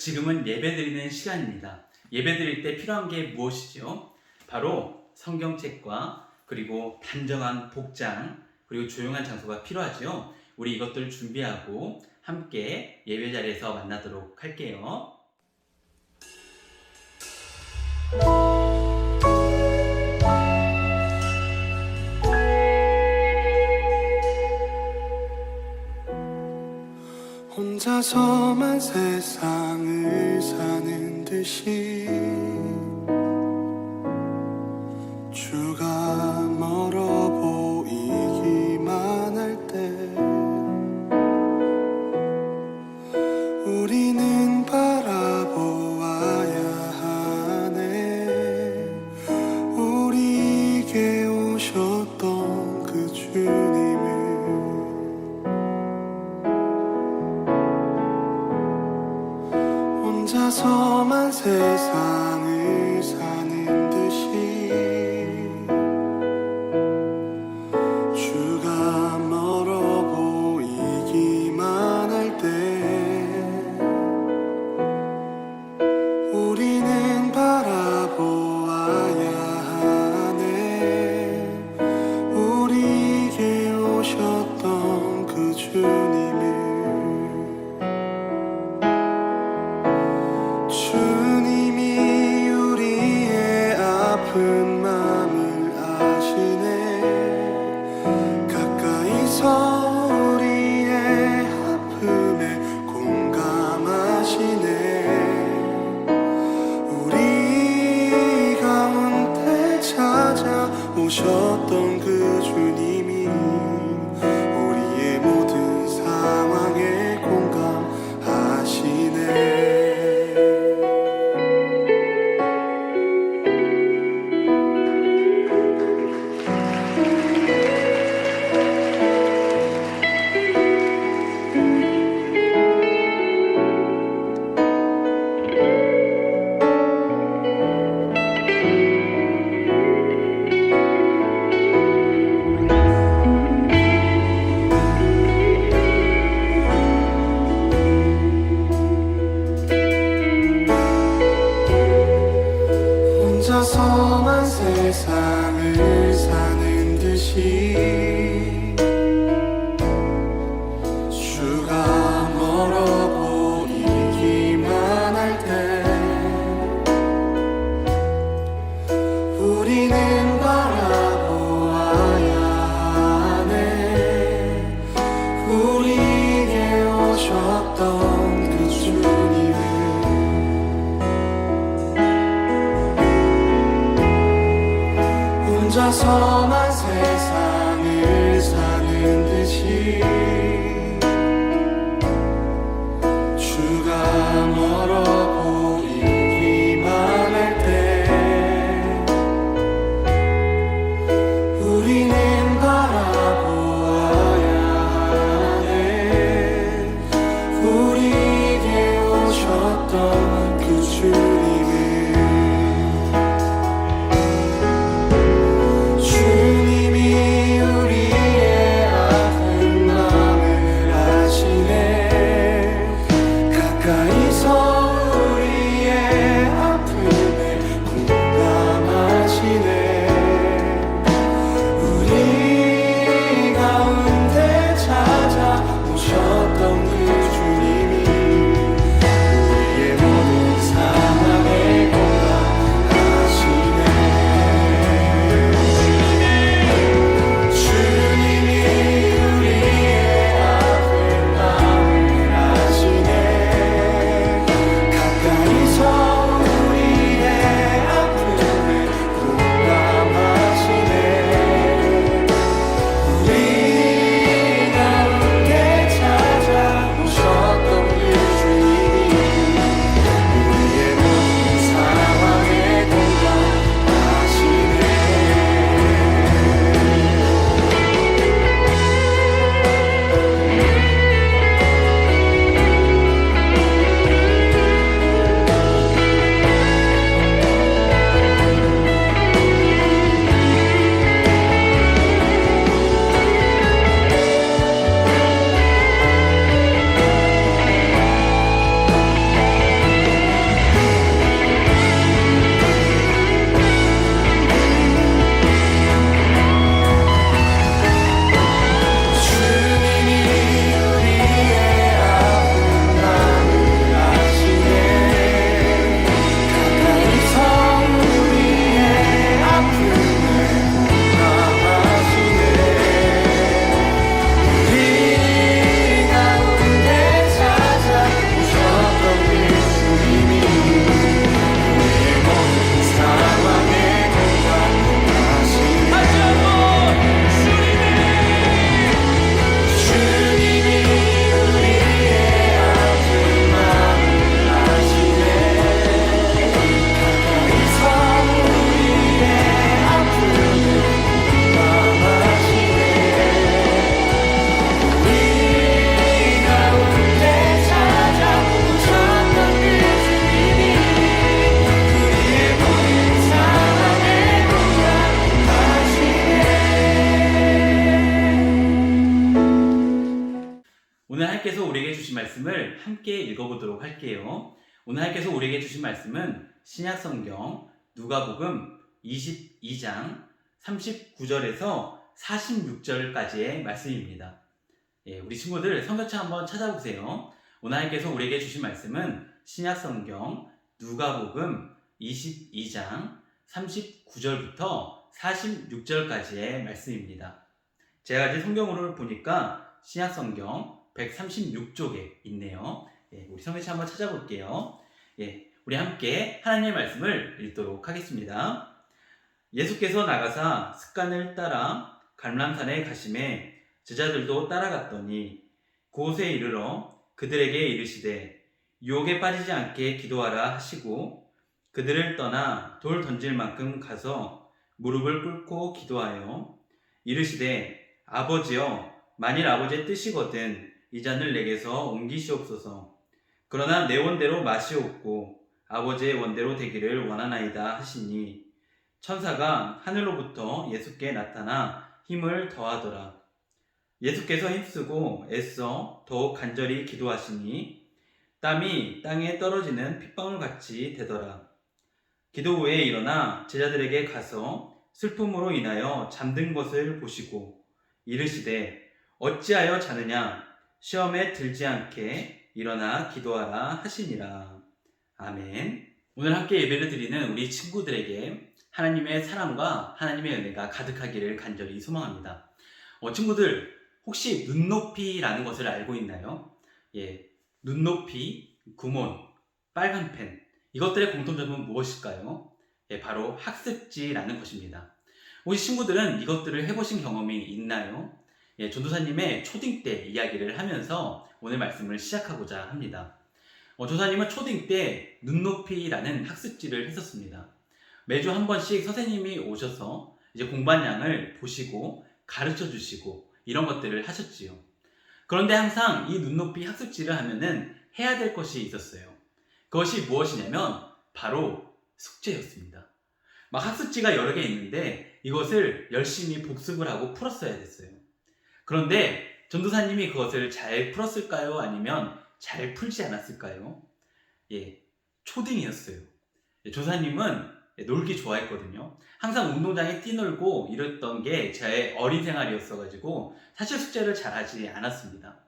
지금은 예배드리는 시간입니다. 예배드릴 때 필요한 게 무엇이죠? 바로 성경책과 그리고 단정한 복장 그리고 조용한 장소가 필요하죠. 우리 이것들 준비하고 함께 예배 자리에서 만나도록 할게요. 혼자서만 세상을 사는 듯이 주가 멀어 보이기만 할 때 우리는 바라보아야 하네. 우리에게 오셨던 그 주님을 혼자서만 세상을 사는 듯이 주가 멀어 보이기만 할 때 우리는 바라보아야 하네. 우리에게 오셨던 그 주님을 주님이 우리의 아픈 마음을 아시네. 가까이서 우리의 아픔에 공감하시네. 우리 가운데 찾아오셨던 그 주님이 우리의 모든 상황에 공감하시네. 혼자서만 세상을 사는 듯이 주가 멀어 보이기만 할 때 우리는 바라보아야 하네. 우리에게 오셨던 그 주님을 혼자서만 세상을 사는 듯이 주가 멀어 보이기만 할 때 우리는 바라보아야 하네. 우리에게 오셨던 그 주님을 주님이 우리의 아픈 마음을 함께 읽어보도록 할게요. 오늘 하나님께서 우리에게 주신 말씀은 신약성경 누가복음 22장 39절에서 46절까지의 말씀입니다. 우리 친구들 성경책 한번 찾아보세요. 오늘 하나님께서 우리에게 주신 말씀은 신약성경 누가복음 22장 39절부터 46절까지의 말씀입니다. 제가 이제 성경으로 보니까 신약성경 136쪽에 있네요. 우리 성경책 한번 찾아볼게요. 우리 함께 하나님의 말씀을 읽도록 하겠습니다. 예수께서 나가사 습관을 따라 갈람산에 가심에 제자들도 따라갔더니 그곳에 이르러 그들에게 이르시되 유혹에 빠지지 않게 기도하라 하시고 그들을 떠나 돌 던질 만큼 가서 무릎을 꿇고 기도하여 이르시되 아버지여 만일 아버지의 뜻이거든 이 잔을 내게서 옮기시옵소서. 그러나 내 원대로 마시옵고 아버지의 원대로 되기를 원하나이다 하시니 천사가 하늘로부터 예수께 나타나 힘을 더하더라. 예수께서 힘쓰고 애써 더욱 간절히 기도하시니 땀이 땅에 떨어지는 핏방울같이 되더라. 기도 후에 일어나 제자들에게 가서 슬픔으로 인하여 잠든 것을 보시고 이르시되 어찌하여 자느냐 시험에 들지 않게 일어나 기도하라 하시니라. 아멘. 오늘 함께 예배를 드리는 우리 친구들에게 하나님의 사랑과 하나님의 은혜가 가득하기를 간절히 소망합니다. 친구들 혹시 눈높이라는 것을 알고 있나요? 눈높이, 구몬, 빨간 펜 이것들의 공통점은 무엇일까요? 바로 학습지라는 것입니다. 혹시 친구들은 이것들을 해보신 경험이 있나요? 전도사님의 초딩 때 이야기를 하면서 오늘 말씀을 시작하고자 합니다. 조사님은 초딩 때 눈높이라는 학습지를 했었습니다. 매주 한 번씩 선생님이 오셔서 이제 공부량을 보시고 가르쳐 주시고 이런 것들을 하셨지요. 그런데 항상 이 눈높이 학습지를 하면은 해야 될 것이 있었어요. 그것이 무엇이냐면 바로 숙제였습니다. 막 학습지가 여러 개 있는데 이것을 열심히 복습을 하고 풀었어야 됐어요. 그런데 전도사님이 그것을 잘 풀었을까요? 아니면 잘 풀지 않았을까요? 초딩이었어요. 조사님은 놀기 좋아했거든요. 항상 운동장에 뛰놀고 이랬던 게 제 어린 생활이었어가지고 사실 숙제를 잘 하지 않았습니다.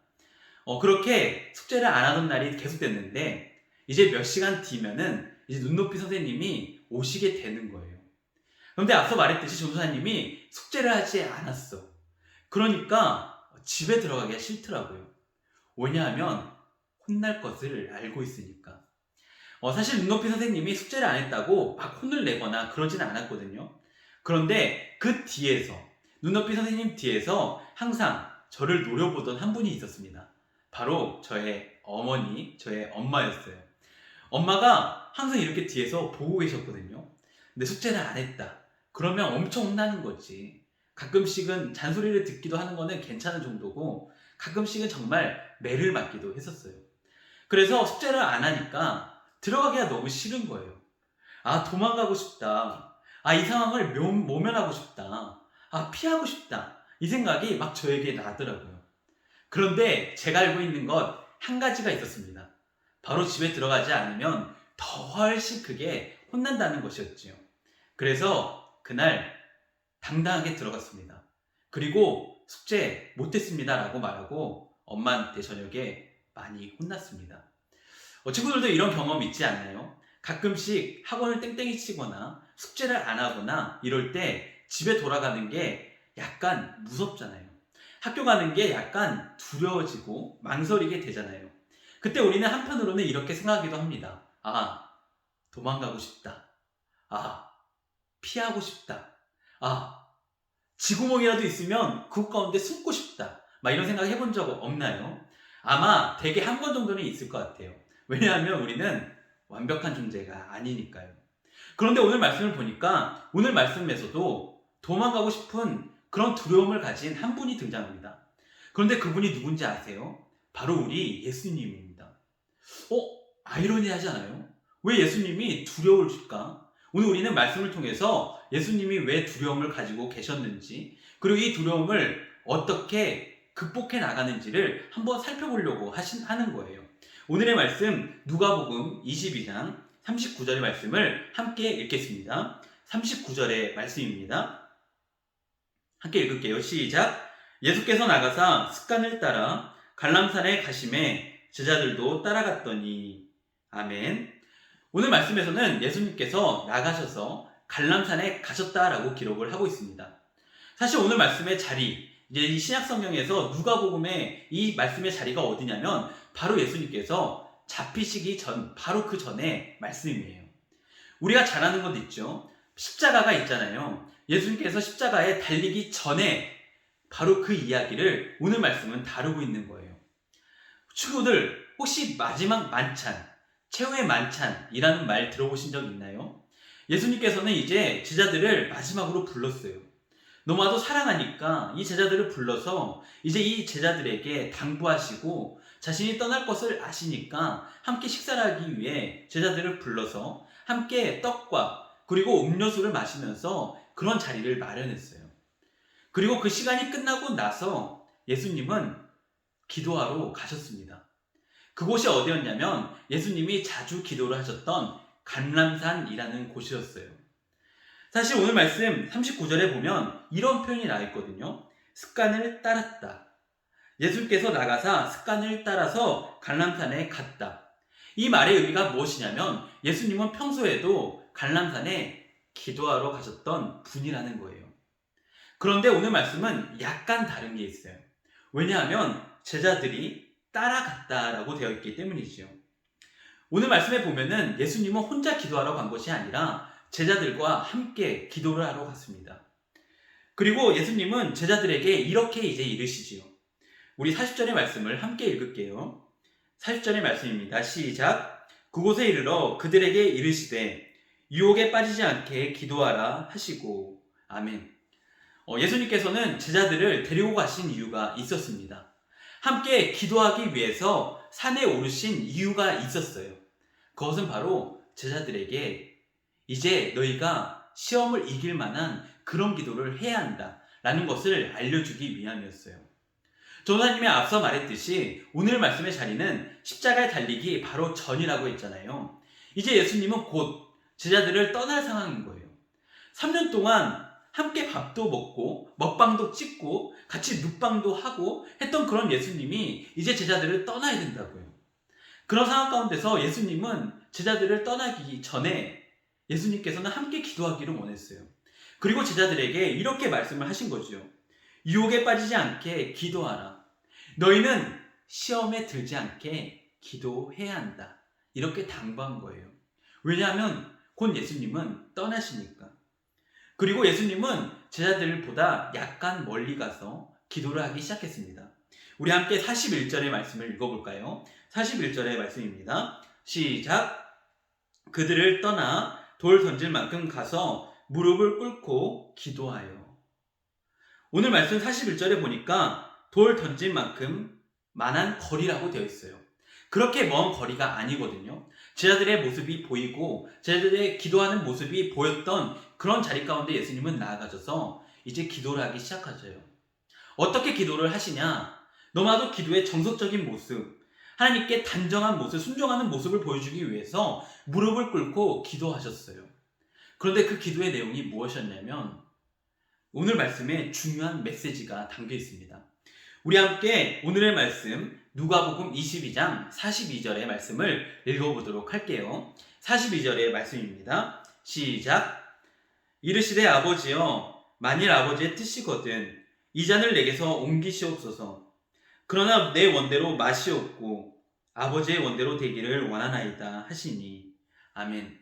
그렇게 숙제를 안 하던 날이 계속됐는데 이제 몇 시간 뒤면은 이제 눈높이 선생님이 오시게 되는 거예요. 그런데 앞서 말했듯이 전도사님이 숙제를 하지 않았어. 그러니까 집에 들어가기가 싫더라고요. 왜냐하면 혼날 것을 알고 있으니까. 사실 눈높이 선생님이 숙제를 안 했다고 막 혼을 내거나 그러지는 않았거든요. 그런데 그 뒤에서 눈높이 선생님 뒤에서 항상 저를 노려보던 한 분이 있었습니다. 바로 저의 어머니, 저의 엄마였어요. 엄마가 항상 이렇게 뒤에서 보고 계셨거든요. 근데 숙제를 안 했다. 그러면 엄청 혼나는 거지. 가끔씩은 잔소리를 듣기도 하는 거는 괜찮은 정도고 가끔씩은 정말 매를 맞기도 했었어요. 그래서 숙제를 안 하니까 들어가기가 너무 싫은 거예요. 도망가고 싶다. 이 상황을 모면하고 싶다. 피하고 싶다. 이 생각이 막 저에게 나더라고요. 그런데 제가 알고 있는 것 한 가지가 있었습니다. 바로 집에 들어가지 않으면 더 훨씬 크게 혼난다는 것이었지요. 그래서 그날 당당하게 들어갔습니다. 그리고 숙제 못했습니다 라고 말하고 엄마한테 저녁에 많이 혼났습니다. 친구들도 이런 경험 있지 않나요? 가끔씩 학원을 땡땡이 치거나 숙제를 안 하거나 이럴 때 집에 돌아가는 게 약간 무섭잖아요. 학교 가는 게 약간 두려워지고 망설이게 되잖아요. 그때 우리는 한편으로는 이렇게 생각하기도 합니다. 도망가고 싶다. 피하고 싶다. 쥐구멍이라도 있으면 그 가운데 숨고 싶다. 막 이런 생각 해본 적 없나요? 아마 대개 한 번 정도는 있을 것 같아요. 왜냐하면 우리는 완벽한 존재가 아니니까요. 그런데 오늘 말씀을 보니까 오늘 말씀에서도 도망가고 싶은 그런 두려움을 가진 한 분이 등장합니다. 그런데 그분이 누군지 아세요? 바로 우리 예수님입니다. 아이러니하지 않아요? 왜 예수님이 두려울까? 오늘 우리는 말씀을 통해서 예수님이 왜 두려움을 가지고 계셨는지 그리고 이 두려움을 어떻게 극복해 나가는지를 한번 살펴보려고 하는 거예요. 오늘의 말씀 누가복음 22장 39절의 말씀을 함께 읽겠습니다. 39절의 말씀입니다. 함께 읽을게요. 시작. 예수께서 나가사 습관을 따라 갈람산에 가심에 제자들도 따라갔더니. 아멘. 오늘 말씀에서는 예수님께서 나가셔서 갈람산에 가셨다라고 기록을 하고 있습니다. 사실 오늘 말씀의 자리, 이제 이 신약 성경에서 누가복음의 이 말씀의 자리가 어디냐면 바로 예수님께서 잡히시기 전, 바로 그 전에 말씀이에요. 우리가 잘 아는 것 있죠. 십자가가 있잖아요. 예수님께서 십자가에 달리기 전에 바로 그 이야기를 오늘 말씀은 다루고 있는 거예요. 친구들, 혹시 마지막 만찬, 최후의 만찬이라는 말 들어보신 적 있나요? 예수님께서는 이제 제자들을 마지막으로 불렀어요. 너무나도 사랑하니까 이 제자들을 불러서 이제 이 제자들에게 당부하시고 자신이 떠날 것을 아시니까 함께 식사를 하기 위해 제자들을 불러서 함께 떡과 그리고 음료수를 마시면서 그런 자리를 마련했어요. 그리고 그 시간이 끝나고 나서 예수님은 기도하러 가셨습니다. 그곳이 어디였냐면 예수님이 자주 기도를 하셨던 감람산이라는 곳이었어요. 사실 오늘 말씀 39절에 보면 이런 표현이 나와 있거든요. 습관을 따랐다. 예수님께서 나가사 습관을 따라서 감람산에 갔다. 이 말의 의미가 무엇이냐면 예수님은 평소에도 감람산에 기도하러 가셨던 분이라는 거예요. 그런데 오늘 말씀은 약간 다른 게 있어요. 왜냐하면 제자들이 따라갔다라고 되어 있기 때문이죠. 오늘 말씀에 보면은 예수님은 혼자 기도하러 간 것이 아니라 제자들과 함께 기도를 하러 갔습니다. 그리고 예수님은 제자들에게 이렇게 이제 이르시지요. 우리 40절의 말씀을 함께 읽을게요. 40절의 말씀입니다. 시작. 그곳에 이르러 그들에게 이르시되 유혹에 빠지지 않게 기도하라 하시고. 아멘. 예수님께서는 제자들을 데리고 가신 이유가 있었습니다. 함께 기도하기 위해서 산에 오르신 이유가 있었어요. 그것은 바로 제자들에게 이제 너희가 시험을 이길 만한 그런 기도를 해야 한다 라는 것을 알려주기 위함이었어요. 전도사님이 앞서 말했듯이 오늘 말씀의 자리는 십자가에 달리기 바로 전이라고 했잖아요. 이제 예수님은 곧 제자들을 떠날 상황인 거예요. 3년 동안 함께 밥도 먹고 먹방도 찍고 같이 눕방도 하고 했던 그런 예수님이 이제 제자들을 떠나야 된다고요. 그런 상황 가운데서 예수님은 제자들을 떠나기 전에 예수님께서는 함께 기도하기를 원했어요. 그리고 제자들에게 이렇게 말씀을 하신 거죠. 유혹에 빠지지 않게 기도하라. 너희는 시험에 들지 않게 기도해야 한다. 이렇게 당부한 거예요. 왜냐하면 곧 예수님은 떠나시니까. 그리고 예수님은 제자들보다 약간 멀리 가서 기도를 하기 시작했습니다. 우리 함께 41절의 말씀을 읽어볼까요? 41절의 말씀입니다. 시작. 그들을 떠나 돌 던질 만큼 가서 무릎을 꿇고 기도하여. 오늘 말씀 41절에 보니까 돌 던질 만큼 만한 거리라고 되어 있어요. 그렇게 먼 거리가 아니거든요. 제자들의 모습이 보이고 제자들의 기도하는 모습이 보였던 그런 자리 가운데 예수님은 나아가셔서 이제 기도를 하기 시작하셔요. 어떻게 기도를 하시냐? 너마도 기도의 정석적인 모습, 하나님께 단정한 모습, 순종하는 모습을 보여주기 위해서 무릎을 꿇고 기도하셨어요. 그런데 그 기도의 내용이 무엇이었냐면 오늘 말씀에 중요한 메시지가 담겨 있습니다. 우리 함께 오늘의 말씀 누가복음 22장 42절의 말씀을 읽어보도록 할게요. 42절의 말씀입니다. 시작. 이르시되 아버지여 만일 아버지의 뜻이거든 이 잔을 내게서 옮기시옵소서. 그러나 내 원대로 마시옵고 아버지의 원대로 되기를 원하나이다 하시니. 아멘.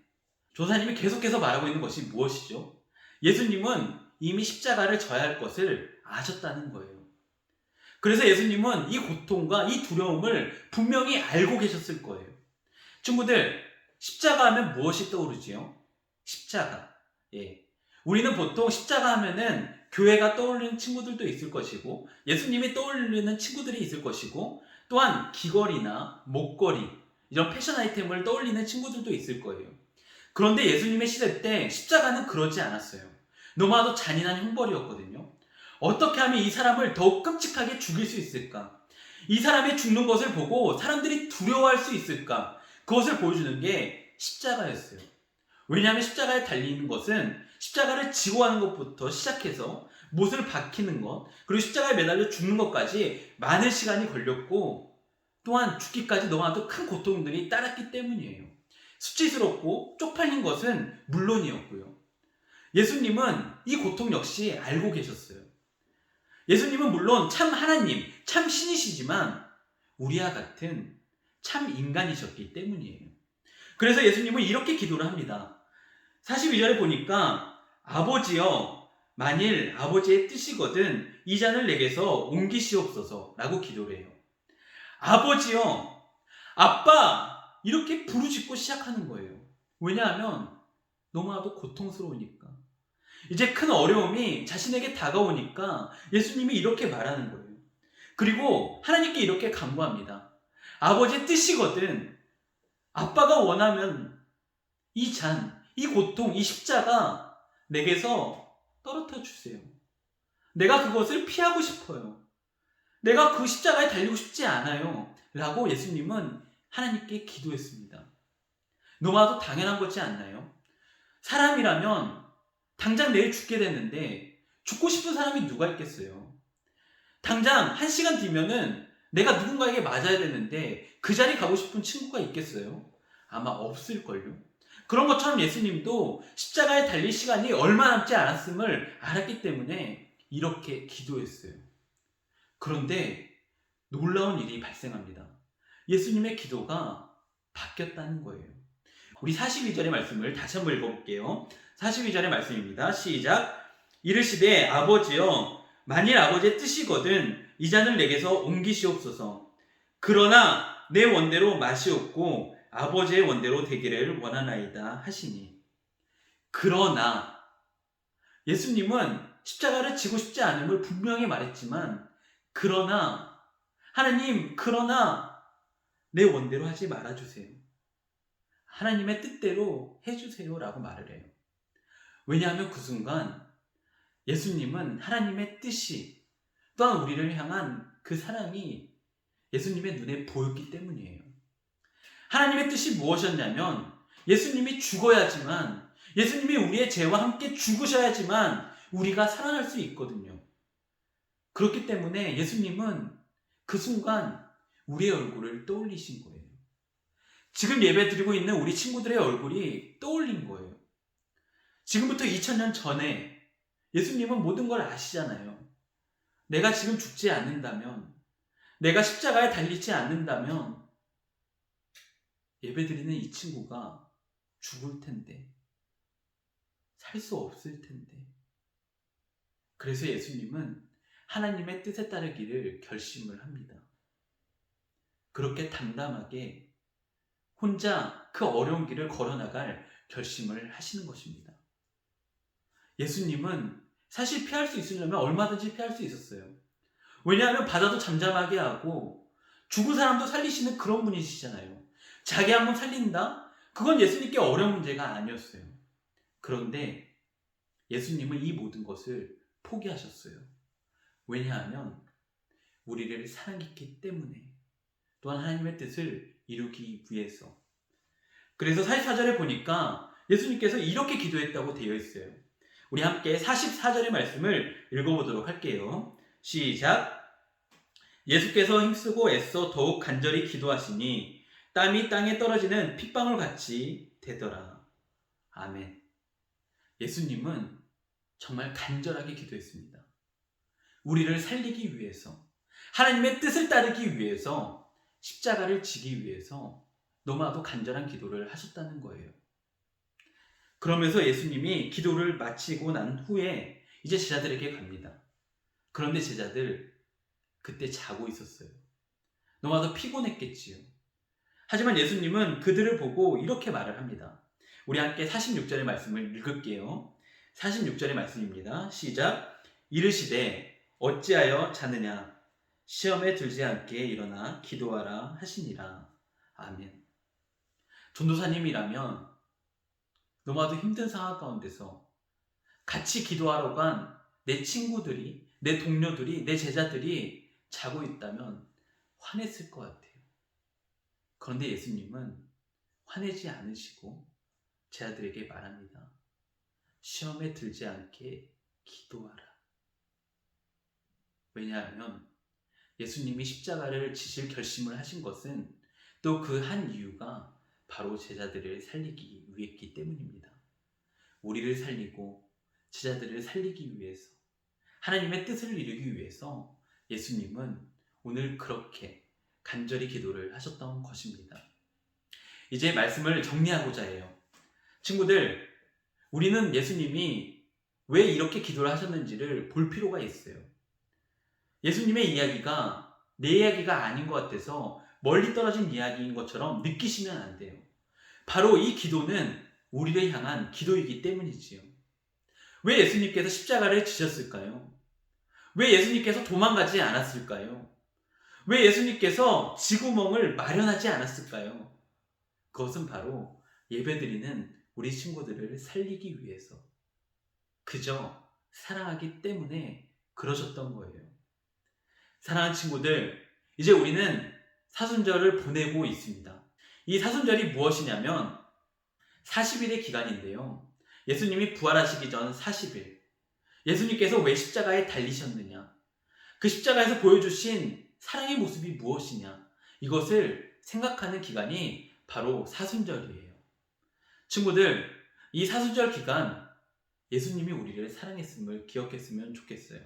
조사님이 계속해서 말하고 있는 것이 무엇이죠? 예수님은 이미 십자가를 져야 할 것을 아셨다는 거예요. 그래서 예수님은 이 고통과 이 두려움을 분명히 알고 계셨을 거예요. 친구들, 십자가 하면 무엇이 떠오르지요? 십자가. 예. 우리는 보통 십자가 하면은 교회가 떠올리는 친구들도 있을 것이고 예수님이 떠올리는 친구들이 있을 것이고 또한 귀걸이나 목걸이 이런 패션 아이템을 떠올리는 친구들도 있을 거예요. 그런데 예수님의 시대 때 십자가는 그러지 않았어요. 너무나도 잔인한 형벌이었거든요. 어떻게 하면 이 사람을 더욱 끔찍하게 죽일 수 있을까? 이 사람의 죽는 것을 보고 사람들이 두려워할 수 있을까? 그것을 보여주는 게 십자가였어요. 왜냐하면 십자가에 달리는 것은 십자가를 지고 가는 것부터 시작해서 못을 박히는 것, 그리고 십자가에 매달려 죽는 것까지 많은 시간이 걸렸고, 또한 죽기까지 너무나도 큰 고통들이 따랐기 때문이에요. 수치스럽고 쪽팔린 것은 물론이었고요. 예수님은 이 고통 역시 알고 계셨어요. 예수님은 물론 참 하나님, 참 신이시지만 우리와 같은 참 인간이셨기 때문이에요. 그래서 예수님은 이렇게 기도를 합니다. 42절에 보니까 아버지여, 만일 아버지의 뜻이거든 이 잔을 내게서 옮기시옵소서 라고 기도를 해요. 아버지여, 아빠, 이렇게 부르짖고 시작하는 거예요. 왜냐하면 너무나도 고통스러우니까. 이제 큰 어려움이 자신에게 다가오니까 예수님이 이렇게 말하는 거예요. 그리고 하나님께 이렇게 간구합니다. 아버지의 뜻이거든, 아빠가 원하면 이 잔, 이 고통, 이 십자가 내게서 떨어뜨려 주세요. 내가 그것을 피하고 싶어요. 내가 그 십자가에 달리고 싶지 않아요. 라고 예수님은 하나님께 기도했습니다. 너무나도 당연한 거지 않나요? 사람이라면 당장 내일 죽게 됐는데 죽고 싶은 사람이 누가 있겠어요? 당장 1시간 뒤면은 내가 누군가에게 맞아야 되는데 그 자리 가고 싶은 친구가 있겠어요? 아마 없을걸요. 그런 것처럼 예수님도 십자가에 달릴 시간이 얼마 남지 않았음을 알았기 때문에 이렇게 기도했어요. 그런데 놀라운 일이 발생합니다. 예수님의 기도가 바뀌었다는 거예요. 우리 42절의 말씀을 다시 한번 읽어볼게요. 42절의 말씀입니다. 시작. 이르시되 아버지여, 만일 아버지의 뜻이거든 이 잔을 내게서 옮기시옵소서. 그러나 내 원대로 마시옵고 아버지의 원대로 되기를 원하나이다 하시니. 그러나 예수님은 십자가를 지고 싶지 않음을 분명히 말했지만, 그러나 하나님, 그러나 내 원대로 하지 말아주세요. 하나님의 뜻대로 해주세요 라고 말을 해요. 왜냐하면 그 순간 예수님은 하나님의 뜻이, 또한 우리를 향한 그 사랑이 예수님의 눈에 보였기 때문이에요. 하나님의 뜻이 무엇이었냐면 예수님이 죽어야지만, 예수님이 우리의 죄와 함께 죽으셔야지만 우리가 살아날 수 있거든요. 그렇기 때문에 예수님은 그 순간 우리의 얼굴을 떠올리신 거예요. 지금 예배 드리고 있는 우리 친구들의 얼굴이 떠올린 거예요. 지금부터 2000년 전에 예수님은 모든 걸 아시잖아요. 내가 지금 죽지 않는다면, 내가 십자가에 달리지 않는다면 예배 드리는 이 친구가 죽을 텐데, 살 수 없을 텐데. 그래서 예수님은 하나님의 뜻에 따르기를 결심을 합니다. 그렇게 담담하게 혼자 그 어려운 길을 걸어나갈 결심을 하시는 것입니다. 예수님은 사실 피할 수 있으려면 얼마든지 피할 수 있었어요. 왜냐하면 바다도 잠잠하게 하고 죽은 사람도 살리시는 그런 분이시잖아요. 자기 한 번 살린다? 그건 예수님께 어려운 문제가 아니었어요. 그런데 예수님은 이 모든 것을 포기하셨어요. 왜냐하면 우리를 사랑했기 때문에, 또한 하나님의 뜻을 이루기 위해서. 그래서 44절에 보니까 예수님께서 이렇게 기도했다고 되어 있어요. 우리 함께 44절의 말씀을 읽어보도록 할게요. 시작. 예수께서 힘쓰고 애써 더욱 간절히 기도하시니 땀이 땅에 떨어지는 핏방울 같이 되더라. 아멘. 예수님은 정말 간절하게 기도했습니다. 우리를 살리기 위해서, 하나님의 뜻을 따르기 위해서, 십자가를 지기 위해서 너무나도 간절한 기도를 하셨다는 거예요. 그러면서 예수님이 기도를 마치고 난 후에 이제 제자들에게 갑니다. 그런데 제자들 그때 자고 있었어요. 너무나도 피곤했겠지요. 하지만 예수님은 그들을 보고 이렇게 말을 합니다. 우리 함께 46절의 말씀을 읽을게요. 46절의 말씀입니다. 시작. 이르시되 어찌하여 자느냐, 시험에 들지 않게 일어나 기도하라 하시니라. 아멘. 전도사님이라면 너무나도 힘든 상황 가운데서 같이 기도하러 간 내 친구들이, 내 동료들이, 내 제자들이 자고 있다면 화냈을 것 같아요. 그런데 예수님은 화내지 않으시고 제 아들에게 말합니다. 시험에 들지 않게 기도하라. 왜냐하면 예수님이 십자가를 지실 결심을 하신 것은 또 그 한 이유가 바로 제자들을 살리기 위했기 때문입니다. 우리를 살리고 제자들을 살리기 위해서, 하나님의 뜻을 이루기 위해서 예수님은 오늘 그렇게 간절히 기도를 하셨던 것입니다. 이제 말씀을 정리하고자 해요. 친구들, 우리는 예수님이 왜 이렇게 기도를 하셨는지를 볼 필요가 있어요. 예수님의 이야기가 내 이야기가 아닌 것 같아서 멀리 떨어진 이야기인 것처럼 느끼시면 안 돼요. 바로 이 기도는 우리를 향한 기도이기 때문이지요. 왜 예수님께서 십자가를 지셨을까요? 왜 예수님께서 도망가지 않았을까요? 왜 예수님께서 지구멍을 마련하지 않았을까요? 그것은 바로 예배드리는 우리 친구들을 살리기 위해서, 그저 사랑하기 때문에 그러셨던 거예요. 사랑하는 친구들, 이제 우리는 사순절을 보내고 있습니다. 이 사순절이 무엇이냐면 40일의 기간인데요. 예수님이 부활하시기 전 40일, 예수님께서 왜 십자가에 달리셨느냐, 그 십자가에서 보여주신 사랑의 모습이 무엇이냐, 이것을 생각하는 기간이 바로 사순절이에요. 친구들, 이 사순절 기간 예수님이 우리를 사랑했음을 기억했으면 좋겠어요.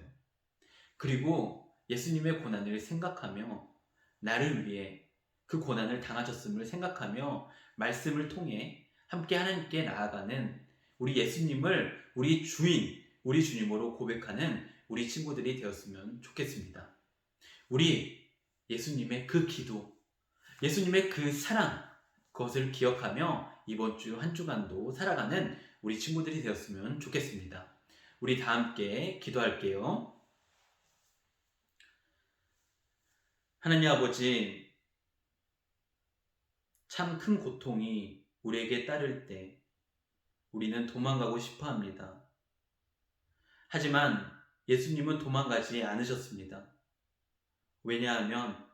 그리고 예수님의 고난을 생각하며 나를 위해 그 고난을 당하셨음을 생각하며 말씀을 통해 함께 하나님께 나아가는 우리 예수님을 우리 주인, 우리 주님으로 고백하는 우리 친구들이 되었으면 좋겠습니다. 우리 예수님의 그 기도, 예수님의 그 사랑, 그것을 기억하며 이번 주 한 주간도 살아가는 우리 친구들이 되었으면 좋겠습니다. 우리 다 함께 기도할게요. 하나님 아버지, 참 큰 고통이 우리에게 따를 때 우리는 도망가고 싶어 합니다. 하지만 예수님은 도망가지 않으셨습니다. 왜냐하면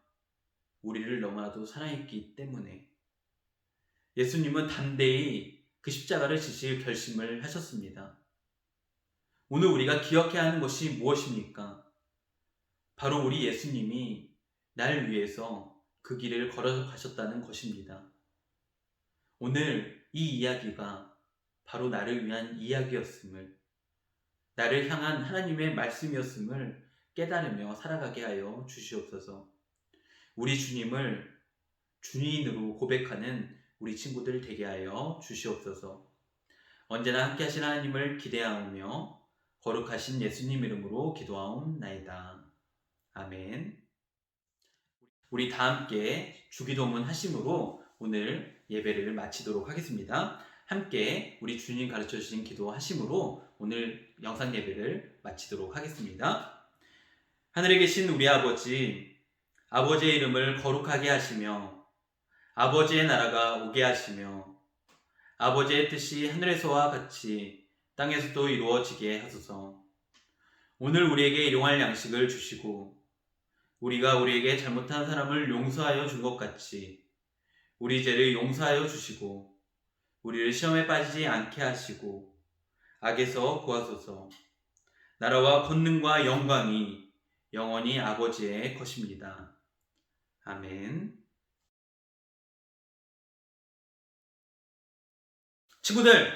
우리를 너무나도 사랑했기 때문에 예수님은 담대히 그 십자가를 지실 결심을 하셨습니다. 오늘 우리가 기억해야 하는 것이 무엇입니까? 바로 우리 예수님이 날 위해서 그 길을 걸어가셨다는 것입니다. 오늘 이 이야기가 바로 나를 위한 이야기였음을, 나를 향한 하나님의 말씀이었음을 깨달으며 살아가게 하여 주시옵소서. 우리 주님을 주인으로 고백하는 우리 친구들 되게 하여 주시옵소서. 언제나 함께 하신 하나님을 기대하오며 거룩하신 예수님 이름으로 기도하옵나이다. 아멘. 우리 다 함께 주기도문 하심으로 오늘 예배를 마치도록 하겠습니다. 함께 우리 주님 가르쳐 주신 기도 하심으로 오늘 영상 예배를 마치도록 하겠습니다. 하늘에 계신 우리 아버지, 아버지의 이름을 거룩하게 하시며 아버지의 나라가 오게 하시며 아버지의 뜻이 하늘에서와 같이 땅에서도 이루어지게 하소서. 오늘 우리에게 일용할 양식을 주시고 우리가 우리에게 잘못한 사람을 용서하여 준 것 같이 우리 죄를 용서하여 주시고 우리를 시험에 빠지지 않게 하시고 악에서 구하소서. 나라와 권능과 영광이 영원히 아버지의 것입니다. 아멘. 친구들,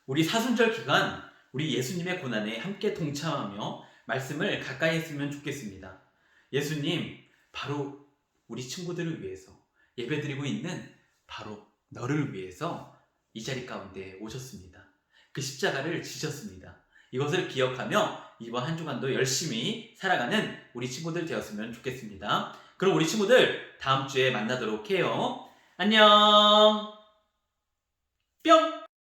우리 사순절 기간 우리 예수님의 고난에 함께 동참하며 말씀을 가까이 했으면 좋겠습니다. 예수님, 바로 우리 친구들을 위해서 예배드리고 있는 바로 너를 위해서 이 자리 가운데 오셨습니다. 그 십자가를 지셨습니다. 이것을 기억하며 이번 한 주간도 열심히 살아가는 우리 친구들 되었으면 좋겠습니다. 그럼 우리 친구들 다음 주에 만나도록 해요. 안녕. 뿅.